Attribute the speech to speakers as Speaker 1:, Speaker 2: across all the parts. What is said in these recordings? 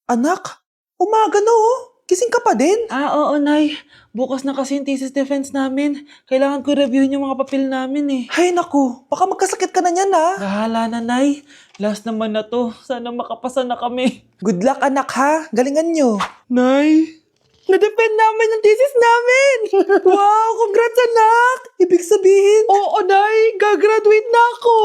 Speaker 1: Anak, umaga na oh. Gising ka pa din?
Speaker 2: Oo, Nay. Bukas na kasi yung thesis defense namin. Kailangan ko reviewin yung mga papel namin eh.
Speaker 1: Hay naku, baka magkasakit ka na niyan ah.
Speaker 2: Bahala na, Nay. Last naman na to. Sana makapasa na kami.
Speaker 1: Good luck anak ha, galingan nyo.
Speaker 2: Nay, na-defend namin ang thesis namin!
Speaker 1: Wow, congrats anak! Ibig sabihin,
Speaker 2: Oo, Nay. Gagraduate na ako.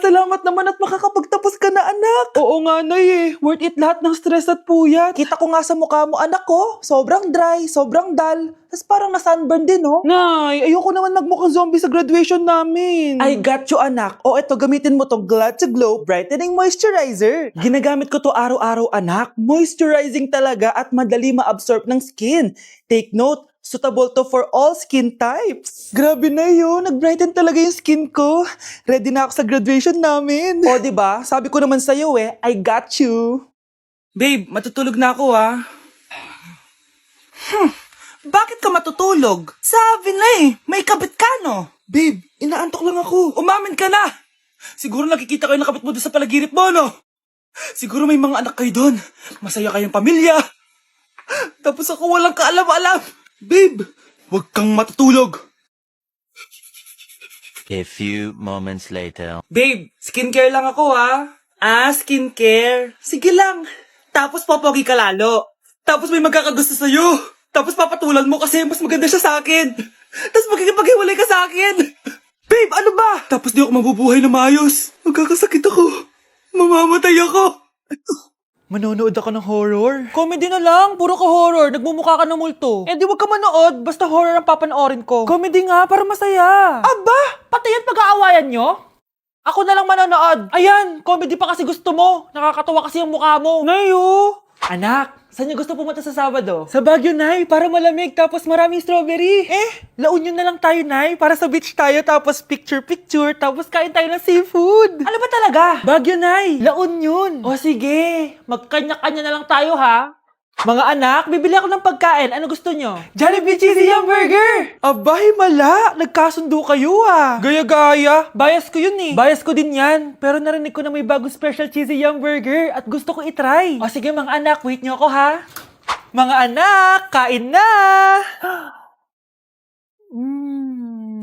Speaker 1: salamat naman at makakapagtapos ka na anak.
Speaker 2: Oo nga, Nay eh. Worth it lahat ng stress at puyat.
Speaker 1: Kita ko nga sa mukha mo anak ko, sobrang dry, sobrang dull. Tapos parang na-sunburn din oh.
Speaker 2: Nay, ayoko naman magmukhang zombie sa graduation namin.
Speaker 1: I got you anak. O eto, gamitin mo tong Glad to Glow Brightening Moisturizer. Ginagamit ko to araw-araw anak. Moisturizing talaga at madali ma-absorb ng skin. Take note, suitable to for all skin types. Grabe na yun, nag-brighten talaga yung skin ko. Ready na ako sa graduation namin. O diba, sabi ko naman sa'yo I got you.
Speaker 2: Babe, matutulog na ako ah.
Speaker 1: Bakit ka matutulog? Sabi na may kabit ka no?
Speaker 2: Babe, inaantok lang ako. Umamin ka na! Siguro nakikita kayo nakabit mo doon sa palagirip mo, no? Siguro may mga anak kayo doon. Masaya kayong pamilya. Tapos ako walang kaalam-alam. Babe, huwag kang matutulog.
Speaker 3: A few moments later.
Speaker 2: Babe, skincare lang ako ha. Skincare. Sige lang. Tapos popogi ka lalo. Tapos may magkakagusto sa'yo. Tapos papatulan mo kasi mas maganda siya sa akin. Tapos magkikipaghiwalay ka sa akin. Babe, ano ba? Tapos di ako mabubuhay na maayos. Magkakasakit ako. Mamamatay ako. Manonood ako ng horror. Comedy na lang. Puro ka horror. Nagmumukha ka ng multo. Eh di wag ka manood. Basta horror ang papanoorin ko. Comedy nga para masaya. Aba! Pati yan pag-aawayan nyo? Ako na lang manonood. Ayan, comedy pa kasi gusto mo. Nakakatawa kasi yung mukha mo. Nayo! Anak, saan niyo gusto pumunta sa Sabado? Sa Baguio, Nay, para malamig tapos maraming strawberry. La Union na lang tayo, Nay, para sa beach tayo tapos picture-picture tapos kain tayo ng seafood. Ano ba talaga? Baguio, Nay, La Union. O sige, magkanya-kanya na lang tayo, ha? Mga anak, bibili ako ng pagkain. Ano gusto nyo? Jollibee Cheesy Yum Burger! Abay, mala! Nagkasundo kayo ah! Gaya-gaya! Bias ko yun eh! Bias ko din yan! Pero narinig ko na may bagong special Cheesy Yum Burger at gusto ko itry! O sige mga anak, wait nyo ako ha! Mga anak, kain na!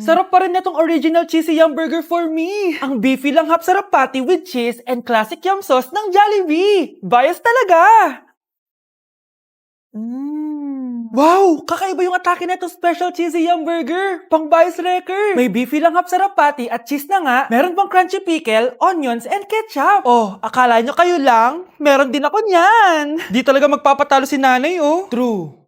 Speaker 2: Sarap pa rin itong original Cheesy Yum Burger for me! Ang beefy lang hap sarap patty with cheese and classic yum sauce ng Jollibee! Bias talaga! Wow! Kakaiba yung atake na itong special cheesy yum burger. Pang bias wrecker. May beefy lang hap sarap patty at cheese na nga. Meron pang crunchy pickle, onions, and ketchup. Oh, akala nyo kayo lang? Meron din ako niyan. Di talaga magpapatalo si nanay, oh. True.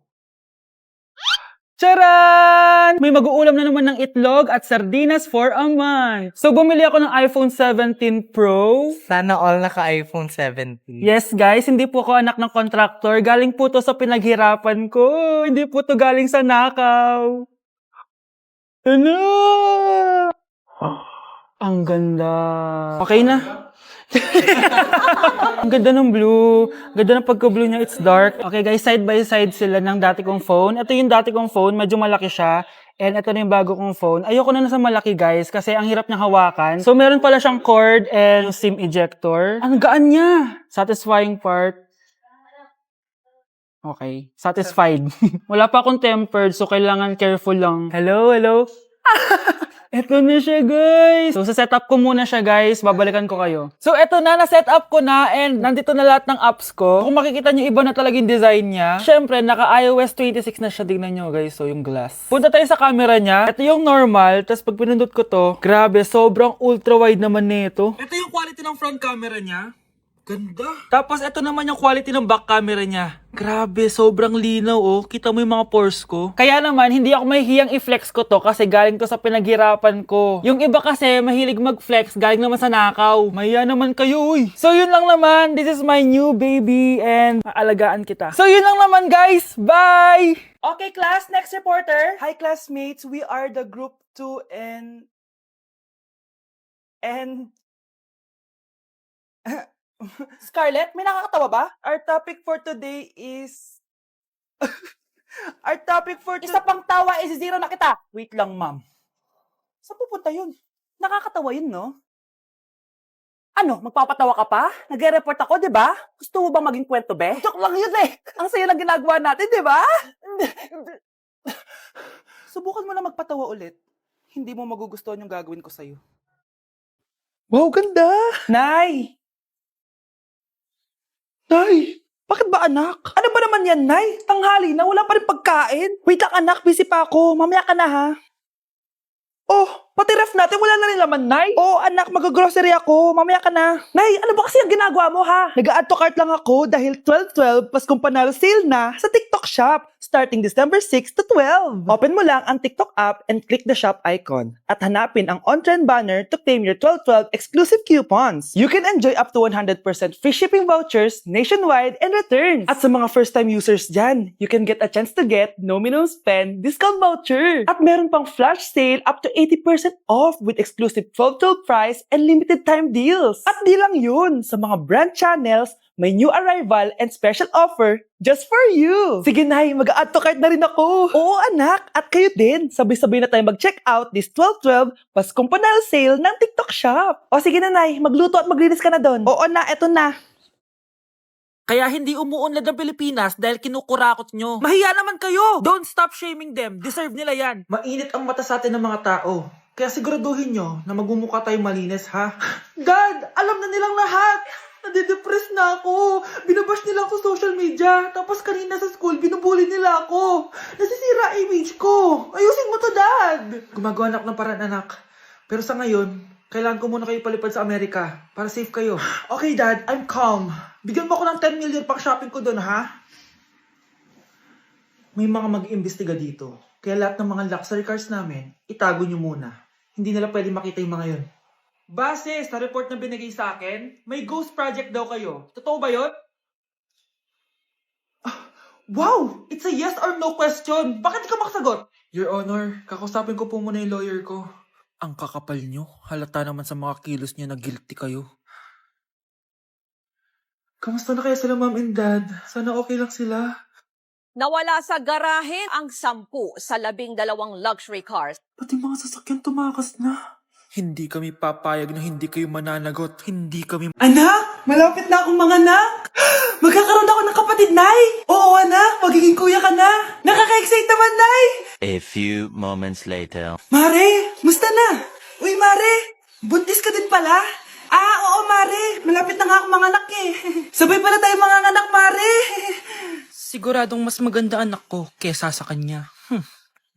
Speaker 2: Charan! May mag-uulam na naman ng itlog at sardinas for a month. So, bumili ako ng iPhone 17 Pro.
Speaker 4: Sana all naka-iPhone 17.
Speaker 2: Yes, guys, hindi po ako anak ng contractor. Galing po to sa pinaghirapan ko. Hindi po to galing sa nakaw. Ano? Ang ganda. Okay na. Ang ganda ng blue. Ganda ng pagka-blue niya. It's dark. Okay guys, side by side sila ng dati kong phone. Ito yung dati kong phone. Medyo malaki siya. And ito na yung bago kong phone. Ayoko na nasa malaki guys kasi ang hirap niyang hawakan. So meron pala siyang cord and SIM ejector. Ang gaan niya. Satisfying part. Okay. Satisfied. Wala pa akong tempered so kailangan careful lang. Hello, hello. Eto na siya, guys. So, sa setup ko muna siya, guys. Babalikan ko kayo. So, eto na. Na-setup ko na and nandito na lahat ng apps ko. Kung makikita nyo, iba na talaga yung design niya. Siyempre, naka-iOS 26 na siya. Tignan nyo, guys. So, yung glass. Punta tayo sa camera niya. Ito yung normal. Tapos, pag pinindot ko to, grabe, sobrang ultra-wide naman nito. Ito yung quality ng front camera niya. Ganda. Tapos, ito naman yung quality ng back camera niya. Grabe, sobrang linaw oh. Kita mo yung mga pores ko. Kaya naman, hindi ako mahihiyang i-flex ko to kasi galing to sa pinaghirapan ko. Yung iba kasi, mahilig mag-flex, galing naman sa nakaw. Mahiya naman kayo, uy. So, yun lang naman. This is my new baby and maalagaan kita. So, yun lang naman, guys. Bye! Okay, class. Next reporter.
Speaker 1: Hi classmates, we are the group 2 and
Speaker 2: Scarlett, may nakakatawa ba?
Speaker 1: our topic for today is our topic for
Speaker 2: Isa pang tawa, isi-zero na kita.
Speaker 1: Wait lang, ma'am. Saan pupunta yun? Nakakatawa yun, no? Ano, magpapatawa ka pa? Nagre-report ako, di ba? Gusto mo bang maging kwento, be? Joke lang yun eh. Ang saya lang ginagawa natin, di ba? Subukan mo na magpatawa ulit. Hindi mo magugustuhan yung gagawin ko sa'yo. Wow, ganda! Nay! Nay! Bakit ba anak? Ano ba naman yan, Nay? Tanghali na, wala pa rin pagkain. Wait lang anak, busy pa ako. Mamaya ka na ha. Oh, pati ref natin wala na rin laman, Nay. Oo, anak, mag-grocery ako. Mamaya ka na. Nay, ano ba kasi ang ginagawa mo, ha? Nag-add to cart lang ako dahil 12-12 Paskong Panalo sale na sa TikTok Shop starting December 6 to 12. Open mo lang ang TikTok app and click the shop icon at hanapin ang on-trend banner to claim your 12-12 exclusive coupons. You can enjoy up to 100% free shipping vouchers nationwide and returns. At sa mga first-time users dyan, you can get a chance to get no minimum spend discount voucher. At meron pang flash sale up to 80% off with exclusive 12-12 price and limited time deals. At di lang yun, sa mga brand channels, may new arrival and special offer just for you. Sige Nay, mag-add to cart na rin ako. Oo anak, at kayo din. Sabay-sabay na tayo mag-check out this 12-12 Paskong Panalo sale ng TikTok Shop. O sige na Nay, magluto at maglinis ka na doon. Oo na, eto na. Kaya hindi umuunlad ang Pilipinas dahil kinukurakot nyo. Mahiya naman kayo! Don't stop shaming them. Deserve nila yan. Mainit ang mata sa atin ng mga tao. Kaya siguraduhin nyo na magmumukha tayo malinis, ha? Dad! Alam na nilang lahat! Nadidepress na ako. Binabash nila ako sa social media. Tapos kanina sa school, binubuli nila ako. Nasisira image ko. Ayusin mo to, Dad! Gumagawa na ako ng paraan, anak. Pero sa ngayon, kailangan ko muna kayo palipad sa Amerika para safe kayo. Okay, Dad. I'm calm. Bigyan mo ako ng 10 million pang shopping ko doon, ha? May mga mag-iimbestiga dito. Kaya lahat ng mga luxury cars namin, itago nyo muna. Hindi nila pwede makita yung mga yun. Base sa report na binigay sa akin, may ghost project daw kayo. Totoo ba yun? Wow! It's a yes or no question. Bakit di ka makasagot? Your Honor, kakausapin ko po muna yung lawyer ko. Ang kakapal nyo. Halata naman sa mga kilos nyo na guilty kayo. Kamusta na kaya sila mom and dad? Sana okay lang sila.
Speaker 5: Nawala sa garahe ang 10 sa 12 luxury cars.
Speaker 2: Pati mga sasakyan tumakas na. Hindi kami papayag na hindi kayo mananagot. Hindi kami... Anak! Malapit na akong mga anak! Magkakaroon ako ng kapatid, Nay! Oo, anak! Magiging kuya ka na! Nakaka-excite naman, Nay!
Speaker 3: A few moments later.
Speaker 2: Mare! Musta na? Uy, Mare! Buntis ka din pala? Ah, oo, Mare! Malapit na nga akong mga anak eh. Sabay pala tayo mga anak, Mare! Siguradong mas maganda anak ko kesa sa kanya.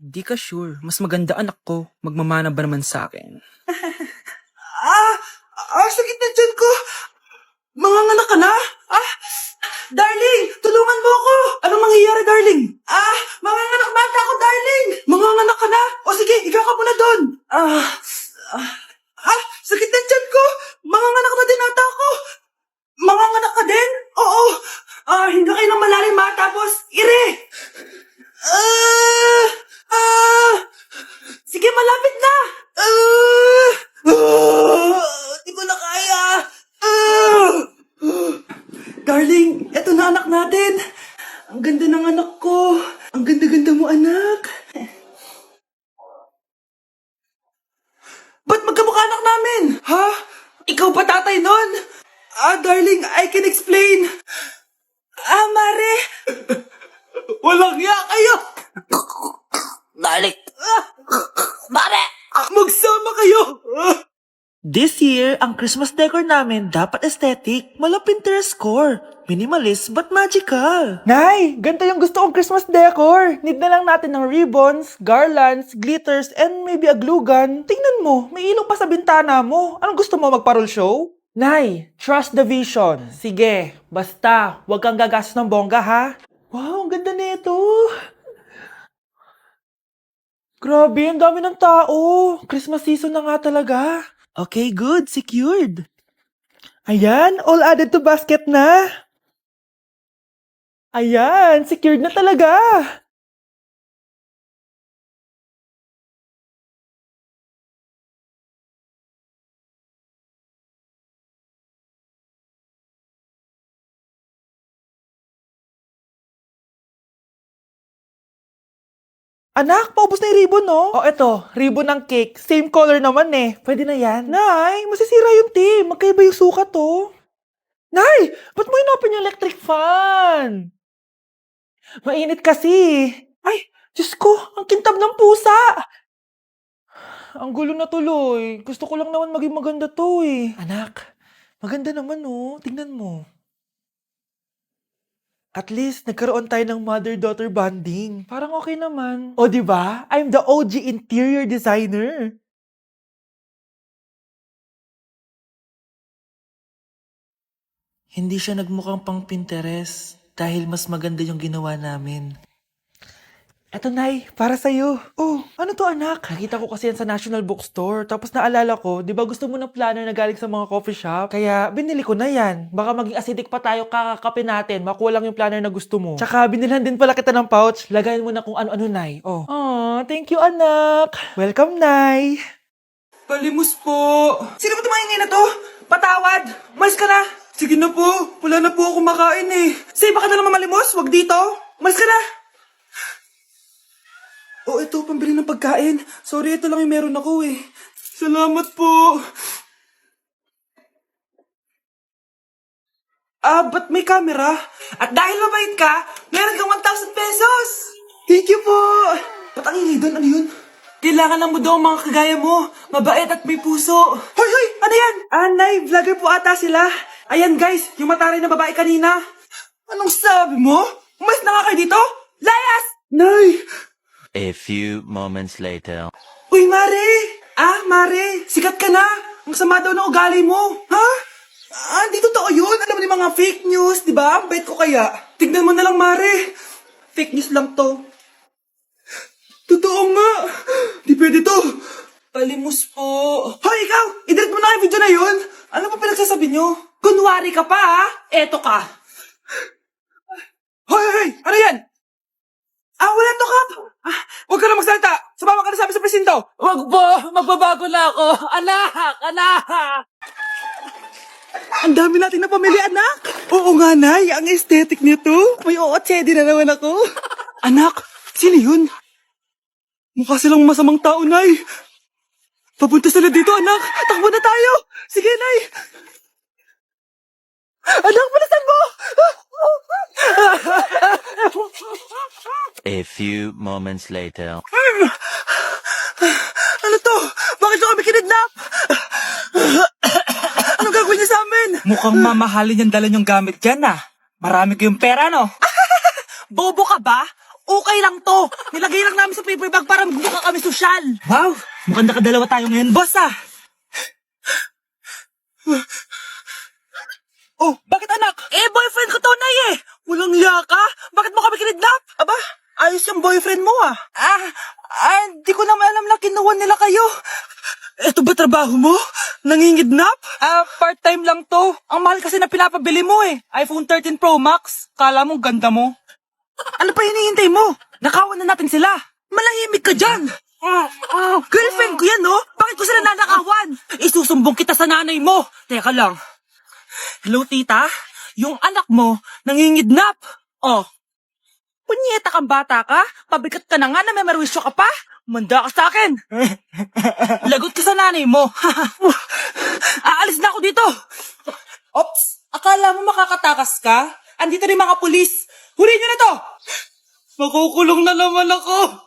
Speaker 2: Di ka sure. Mas maganda anak ko. Magmamana ba naman sa akin? Sakit na dyan ko! Manganganak ka na? Darling! Tulungan mo ako! Anong mangyayari, darling? Manganganak bata ako, darling! Manganganak ka na? O sige, ikaw ka muna doon! Sakit na dyan ko! Manganganak na din ata ako! Manganganak ka din? Oo! Hindi kayo ng malalim ha, tapos, ire! Sige, malapit na! Di ko na kaya! Darling, eto na anak natin! Ang ganda ng anak ko! Ang ganda-ganda mo, anak! Ba't magkamukha anak namin? Ha? Ikaw ba tatay nun? Darling, I can explain. Mare! Walang ya kayo! Darling! Mare! Magsama kayo! This year, ang Christmas decor namin dapat aesthetic, mala Pinterest score, minimalist but magical. Nay, ganito yung gusto kong Christmas decor. Need na lang natin ng ribbons, garlands, glitters, and maybe a glue gun. Tingnan mo, may ilaw pa sa bintana mo. Anong gusto mo, magparol show? Nay, trust the vision. Sige, basta, huwag kang gagastos ng bongga ha. Wow, ang ganda nito. Grabe, ang dami ng tao. Christmas season na nga talaga. Okay, good. Secured. Ayan, all added to basket na. Ayan, secured na talaga.
Speaker 1: Anak, paubos na yung ribbon, no? Oh, eto, ribbon ng cake. Same color naman eh. Pwede na yan. Nay, masisira yung tea. Magkaiba yung sukat, oh. Nay, ba't mo inopin yung electric fan? Mainit kasi. Ay, Diyos ko, ang kintab ng pusa. Ang gulo na tuloy. Gusto ko lang naman maging maganda to eh. Anak, maganda naman oh. Tingnan mo. At least, nagkaroon tayo ng mother-daughter bonding. Parang okay naman. O, di ba? I'm the OG interior designer. Hindi siya nagmukhang pang Pinterest dahil mas maganda yung ginawa namin. Eto, Nay, para sa'yo. Oh, ano to, anak? Nakita ko kasi yan sa National Bookstore. Tapos naalala ko, di ba gusto mo ng planner na galing sa mga coffee shop? Kaya binili ko na yan. Baka maging acidic pa tayo kakakapin natin. Makuha lang yung planner na gusto mo. Tsaka binilhan din pala kita ng pouch. Lagayan mo na kung ano-ano, Nay. Oh. Aw, thank you, anak. Welcome, Nay.
Speaker 2: Palimus po. Sino ba tumahingay na to? Patawad. Malis ka na. Sige na po. Wala na po ako makain eh. Sige, baka na naman malimos. Wag dito. Malis ka na. Oh, ito, pambili ng pagkain. Sorry, ito lang yung meron ako eh. Salamat po. Ba't may camera? At dahil mabait ka, meron kang 1,000 pesos. Thank you po. Ba't ang ingay doon? Ano yun? Kailangan lang mo daw ang mga kagaya mo. Mabait at may puso. Hoy, hoy! Ano yan? Nay, vlogger po ata sila. Ayan guys, yung mataray na babae kanina. Anong sabi mo? Umalis na nga kayo dito? Layas! Nay!
Speaker 3: A few moments later.
Speaker 2: Uy, Mare! Mare! Sikat ka na! Ang sama daw ng ugali mo! Ha? Di totoo yun! Alam mo yung mga fake news, di ba? Ang bait ko kaya. Tignan mo na lang, Mare! Fake news lang to. Totoo nga! Di pwede to! Palimus po. Hoy, ikaw! I-delete mo na yung video na yun! Ano pa pinagsasabi nyo? Kunwari ka pa, ha? Eto ka. Hoy, hoy! Ano yan? Wala to, Kap! Huwag ka na magsalita! Sumama ka na sa amin sa presinto! Huwag po! Magbabago na ako! Anak! Anak! Ang dami natin na pamilya, anak! Oo nga, Nay! Ang aesthetic nito! May ootsedi na naman ako! Anak! Sino yun? Mukha silang masamang tao, Nay! Papunta sila dito, anak! Takbo na tayo! Sige, Nay! Anak, palasan mo!
Speaker 3: A few moments later.
Speaker 2: Ano to? Bakit nyo kami kinidnap? Anong gagawin niya sa amin? Mukhang mamahalin yung dala niyong gamit dyan Marami kayong pera, no? Bobo ka ba? Okay lang to. Nilagay lang namin sa paper bag para magmukha kami sosyal. Wow! Mukhang nakadalawa tayo ngayon, boss Oh, bakit anak? Boyfriend ko to, Nay Walang liya ka? Bakit mo kami kinidnap? Aba, ayos yung boyfriend mo di ko naman alam na kinuha nila kayo. Eto ba trabaho mo? Nangingidnap? Part-time lang to. Ang mahal kasi na pinapabili mo iPhone 13 Pro Max. Kala mo ganda mo. Ano pa hinihintay mo? Nakawan na natin sila. Malahimik ka dyan. Girlfriend ko yan, no? Bakit ko sila nanakawan? Isusumbong kita sa nanay mo. Teka lang. Hello, tita? Yung anak mo, nangingidnap. Punyeta kang bata ka? Pabigat ka na nga na may marwisyo ka pa? Manda ka sa akin. Lagot ka sa nanay mo. Aalis na ako dito. Ops, akala mo makakatakas ka? Andito rin mga pulis. Huli nyo na to. Makukulong na naman ako.